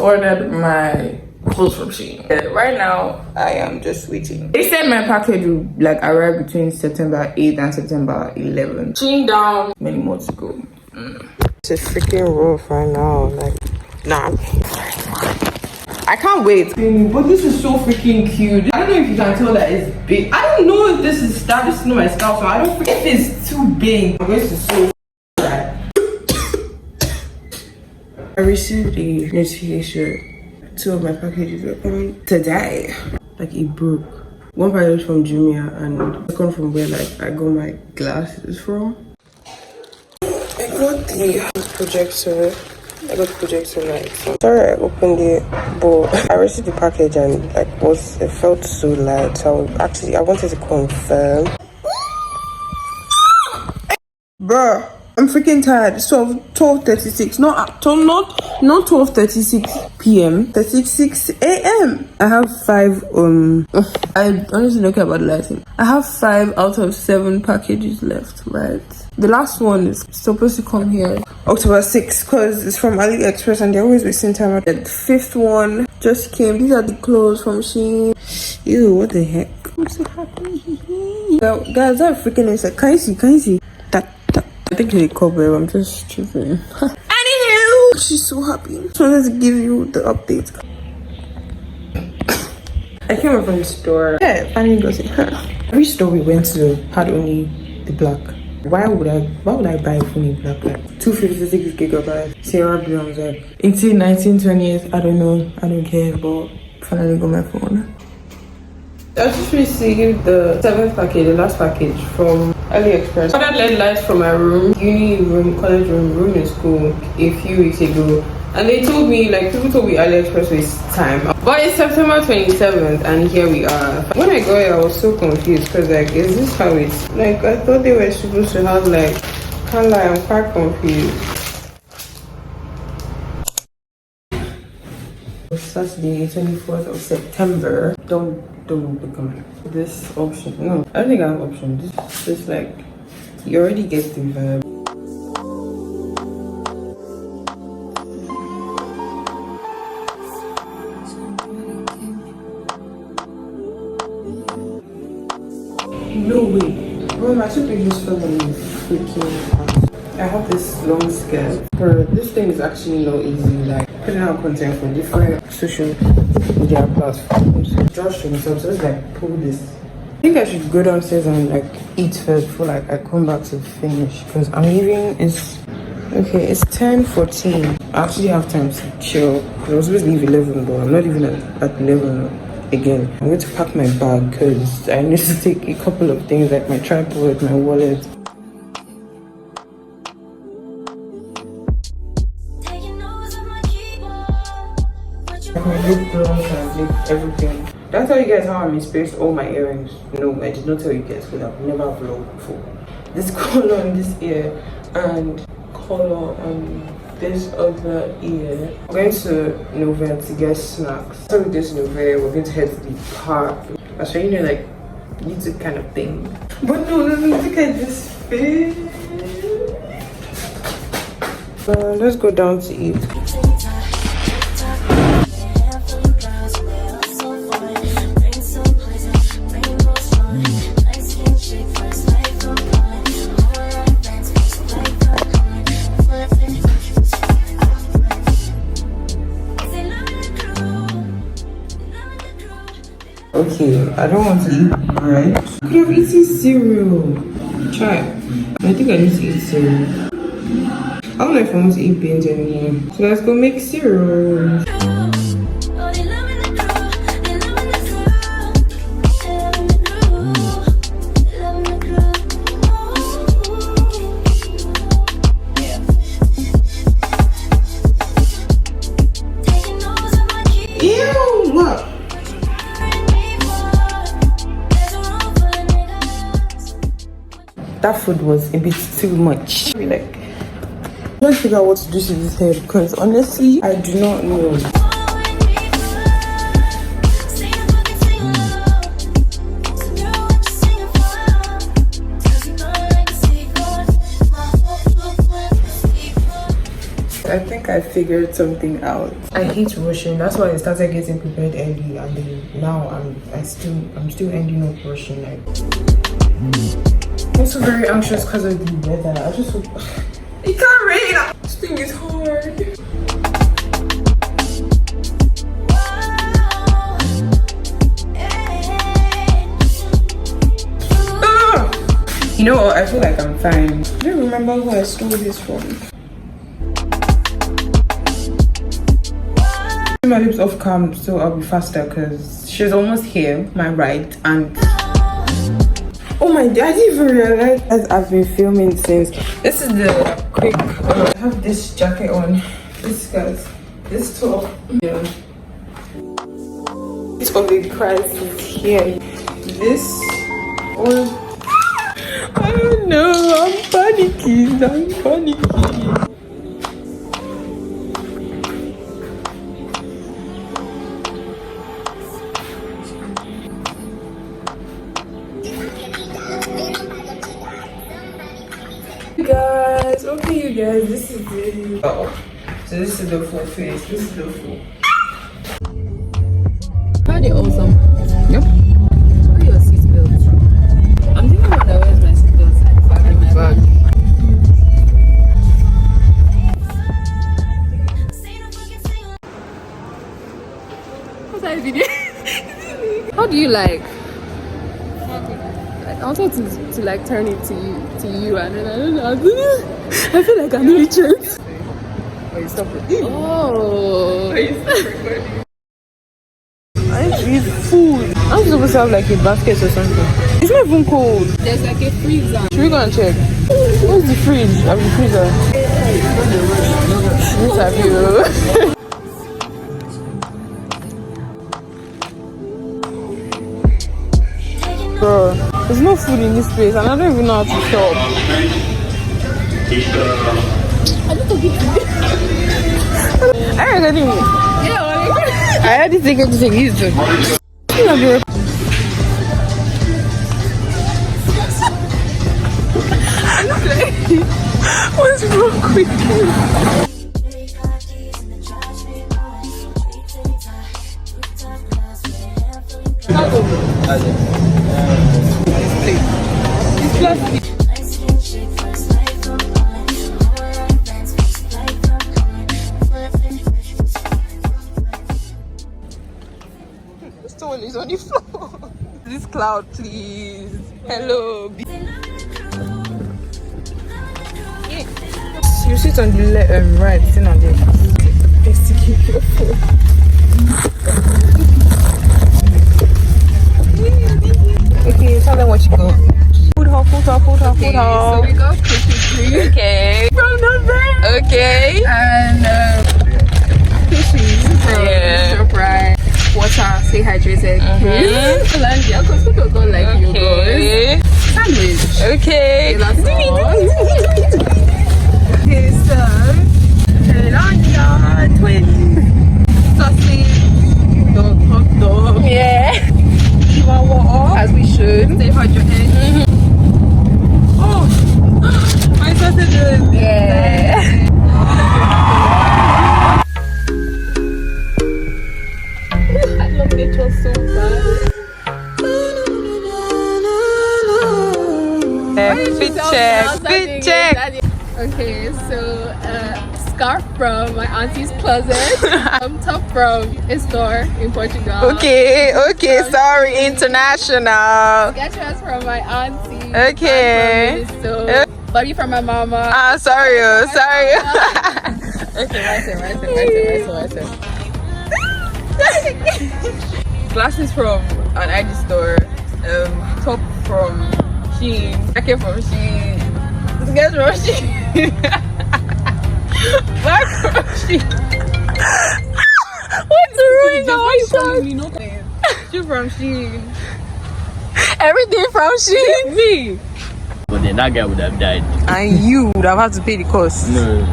ordered my clothes from Shein. Right now, I am just waiting. They said my package will like arrive between September 8th and September 11th. Shein down many months ago. It's freaking rough right now. Like, nah. I can't wait. But this is so freaking cute. I don't know if you can tell that it's big. I don't know if this is that. This is not my scalp, so I don't. If it's too big, this is so. I received a notification. 2 of my packages were coming today. Like it broke. One package from Jumia and the second from where like I got my glasses from. I got the projector. I got the projector light. Sorry I opened it, but I received the package and like it felt so light. So I wanted to confirm. Bruh, I'm freaking tired. It's 12:36. Not 12:36 p.m. 36 a.m. I have 5 I honestly don't care about the lighting. I have 5 out of 7 packages left, right? The last one is supposed to come here October 6th because it's from AliExpress and they're always wasting time. The 5th one just came. These are the clothes from Shein. Ew, what the heck? I'm so happy. Guys, that freaking is like, can you see? That. I think it's a cover. I'm just tripping. Anywho, she's so happy. Just wanted to give you the update. I came up from the store. Yeah, finally got it. Every store we went to had only the black. Why would I buy a phone in black? Like 256 gigabytes. Sierra Blue. I was like, until 1920th. I don't know. I don't care. But finally got my phone. I just received the 7th package, the last package from AliExpress. I ordered LED lights from my room, college room in school a few weeks ago. And they told me, like, people told me AliExpress was time. But it's September 27th and here we are. When I got here, I was so confused because, like, is this how it's? Like, I thought they were supposed to have, like, can't lie, I'm quite confused. Saturday, 24th of September. Don't look at me. This option. No, I don't think I have option. This like, you already get the vibe. No way. Bro, my 2 pages fell on me freaking hard. I have this long skirt. This thing is actually not easy. Like putting out content for different social media platforms. Just showing myself, so it's like pull this. I think I should go downstairs and like eat first before like I come back to finish because I'm leaving. It's 10:14. I actually have time to chill because I was supposed to leave 11, but I'm not even at 11 again. I'm going to pack my bag because I need to take a couple of things like my tripod, my wallet. My lip gloss and lip everything. Did I tell you guys how I misplaced all my earrings? No, I did not tell you guys because I've never vlogged before. This color on this ear and color on this other ear. We're going to Nova to get snacks. So with this Nova, we're going to head to the park. I'll show you, like, YouTube kind of thing. But no, look at this face. Let's go down to eat. Okay, I don't want to eat bread. Could have eaten cereal. Try. I think I need to eat cereal. I don't know if I want to eat beans anymore. So let's go make cereal. That food was a bit too much. Like, I don't figure out what to do to this hair because honestly, I do not know. I think I I figured something out. I hate rushing. That's why I started getting prepared early, and then now I'm still ending up rushing. Like, I'm also very anxious because of the weather. I just hope it can't rain. This thing is hard. You know what? I feel like I'm fine. I don't remember who I stole this from. My lips off cam, so I'll be faster because she's almost here, my right, and oh my god, I didn't even realize as I've been filming since. This is the quick. I have this jacket on, this skirt, this top. Yeah. This public crisis here. This all. I don't know, I'm panicking. You guys, this is the so this is the full face. This is the full. Pretty awesome. Yep. Where are your seatbelts? I'm thinking when I wear my seatbelts back in my bag. What's that video? How do you like? I wanted to like turn it to you and then I don't know. I feel like I'm really changed. Oh, you stop recording. Oh. You stop recording. I need food. I'm supposed to have like a basket or something. It's not even cold. There's like a freezer. Should we go and check? Where's the fridge? I have the freezer. Yes, have you? Bro, there's no food in this place and I don't even know how to shop. I need to get food. I already know. Yeah, I already think to take it. What's wrong with you? It's plastic. This towel is on the floor. This cloud, please. Hello. You sit on the right, sit on the left. Okay, tell them what you got. Food hall. So we got cookies. Okay. From the bed. Okay. And fishes from ShopRite. Water, stay hydrated. Landia, because people go like you guys. Sandwich. Okay. That's all. Okay, so Landia, twin. Sausage. Hot dog. Yeah. You want water? As we should. Stay hydrated. Oh, my sausages. Yeah. I love nature so much. Fit check. Okay, so scarf from my auntie's closet. Top from a store in Portugal. Okay, sorry, international. Sketchers from my auntie. Okay. So body from my mama. Sorry. Okay, right. Glasses from an ID store. Top from Shein. Jacket from Shein. Skirt from Shein. Bag from Shein. What's the ring on my shirt? Shoe from Shein. Everything from Shein. Me. But then that guy would have died. And you would have had to pay the cost. No.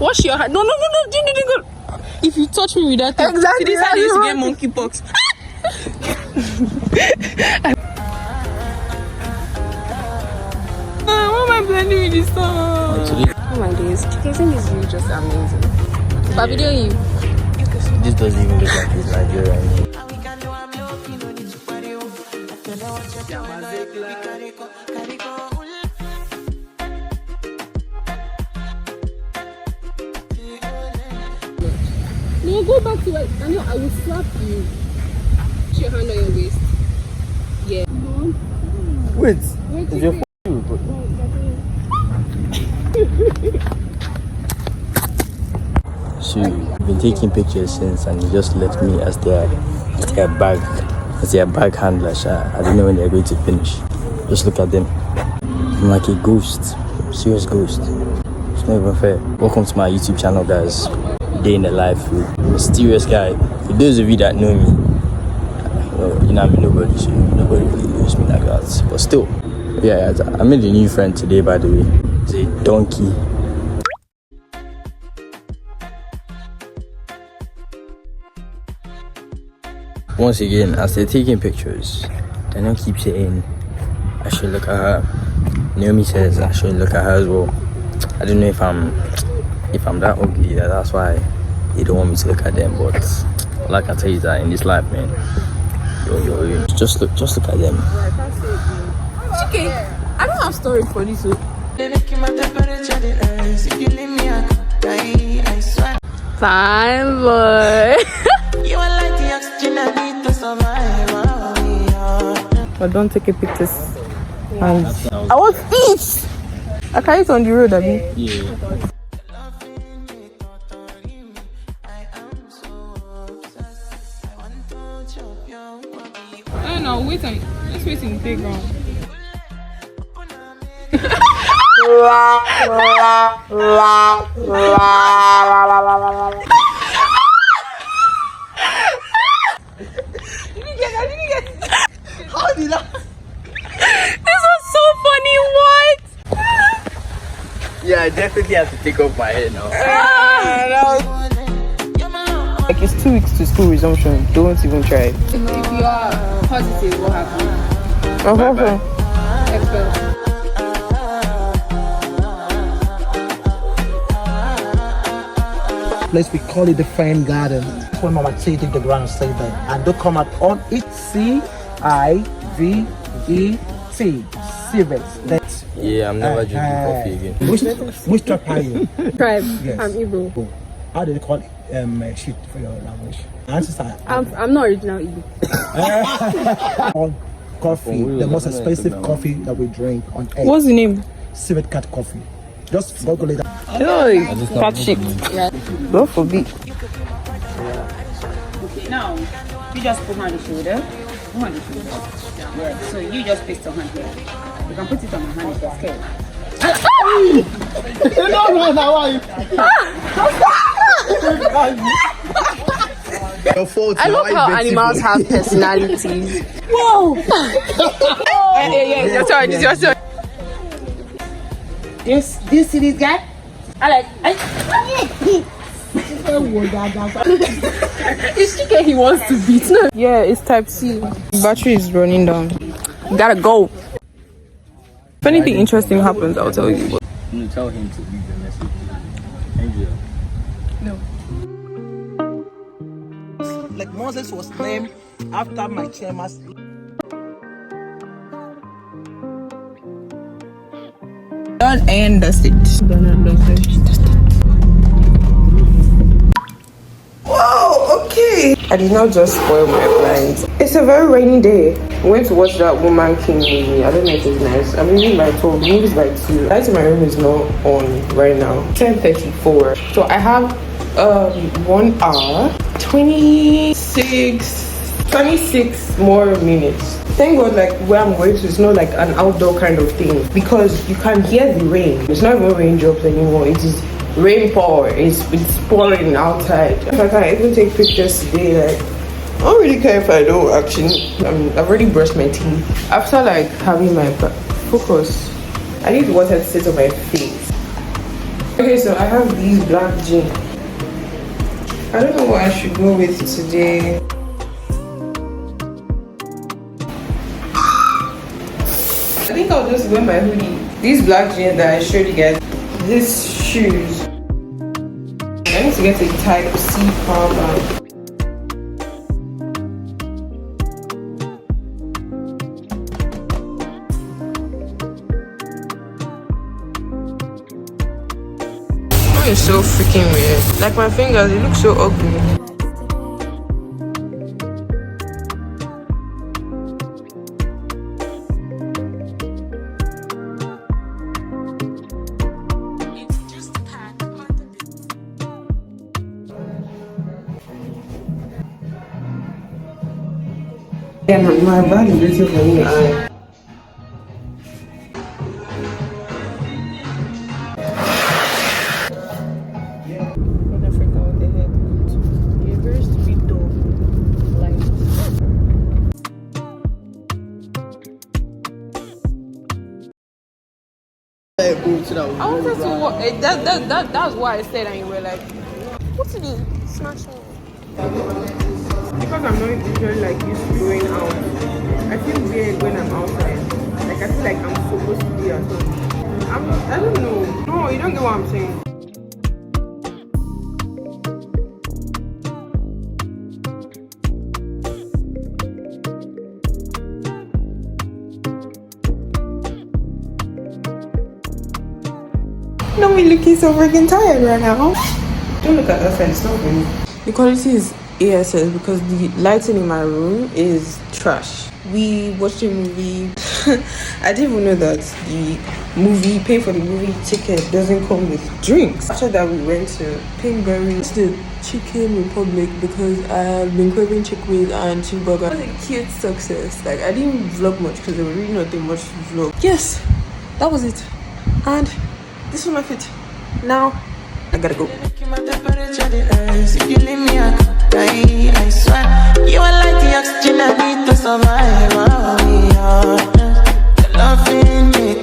Wash your hand. No. If you touch me with that thing, Exactly. this hand used to get monkeypox. Why am I blending with this song? Oh my days, chickening is really just amazing. If I video you. This doesn't even look like it's Nigerian. No, go back to it. Daniel, I will slap you. Put your hand on your waist. Yeah. Wait, Wait, is your wait. So you've been taking pictures since, and you just left me as their bag handler. I don't know when they're going to finish. Just look at them. I'm like a ghost, serious ghost. It's not even fair. Welcome to my YouTube channel, guys. Day in the life with a mysterious guy. For those of you that know me, well, you know I'm nobody, so nobody really knows me like that. But still, yeah, I made a new friend today, by the way. It's a donkey. Once again, as they're taking pictures, Daniel keeps saying I should look at her. Naomi says I should look at her as well. I don't know if I'm that ugly, that's why they don't want me to look at them. But all I can tell you is that in this life, man, yo, just look at them. Okay, I don't have story for this. Fine boy. But don't take a picture. And I want eat. I can eat on the road, Abby. Yeah. Oh no, wait a minute. Let's wait in the playground. How did I? This was so funny. What? Yeah, I definitely have to take off my hair now. Like it's 2 weeks to school resumption. Don't even try it. If you are positive, what happens? Bye-bye. Expel. Place we call it the Fine Garden. When Mama say take the ground and say that, and don't come out on it. CIVET. Civet. That's Yeah, I'm never drinking coffee again. which tribe are you? Tribe. Yes. I'm Igbo. How do they call it? Shit for your language. Answers are I'm not original Igbo. on coffee, the most expensive coffee that we drink on earth. What's the name? Civet Cat Coffee. Just Google it. Hey, cat shit. God forbid. Okay, now you just put on the shoulder. Put on the shoulder. Yeah, so you just paste your hand here. You can put it on my hand if you're scared. I love how animals have personalities. Whoa! yeah, your turn, it's your turn. Do you see this guy? It's chicken he wants to beat. No. Yeah, it's type C. Battery is running down. Gotta go. If anything interesting happens, I'll tell you. No, tell him to leave the message. Thank you. Like Moses was named after my chairman's. Done and dusted. Whoa, okay. I did not just spoil my plans. It's a very rainy day. We went to watch that Woman King movie. I don't know if it's nice. I'm leaving by 12. The movie's by 2. Lights in my room is not on right now. 10:34. So I have 1 hour, 26 more minutes. Thank God, like where I'm going to, it's not like an outdoor kind of thing because you can hear the rain. It's not even raindrops anymore. It is rainpour. It's pouring outside. If I can't even take pictures today, like I don't really care if I don't actually. I've already brushed my teeth. After like having my focus, I need water to sit on my face. Okay, so I have these black jeans. I don't know what I should go with today. think I'll just wear my hoodie. These black jeans that I showed you guys. These shoes. I need to get a type C power bank. It's so freaking weird. Like my fingers, they look so ugly. Yeah, my body is looking for me. I wanted to walk. That's why I said, and you were like, what's it smashing? Because I'm not usually like used to going out, I feel weird when I'm outside. Like I feel like I'm supposed to be at home. I don't know. No, you don't get what I'm saying. Don't be looking so freaking tired right now. Don't look at us and it's not funny. The quality is ASS because the lighting in my room is trash. We watched a movie. I didn't even know that the movie, paying for the movie ticket doesn't come with drinks. After that, we went to Pinkberry, the Chicken Republic, because I had been craving chicken wings and cheeseburger. It was a cute success. Like, I didn't vlog much because there was really nothing much to vlog. Yes, that was it. And this was my fit. Now, I gotta go. If you leave me, I could die, I swear. You are like the oxygen I need to survive. Your loving me.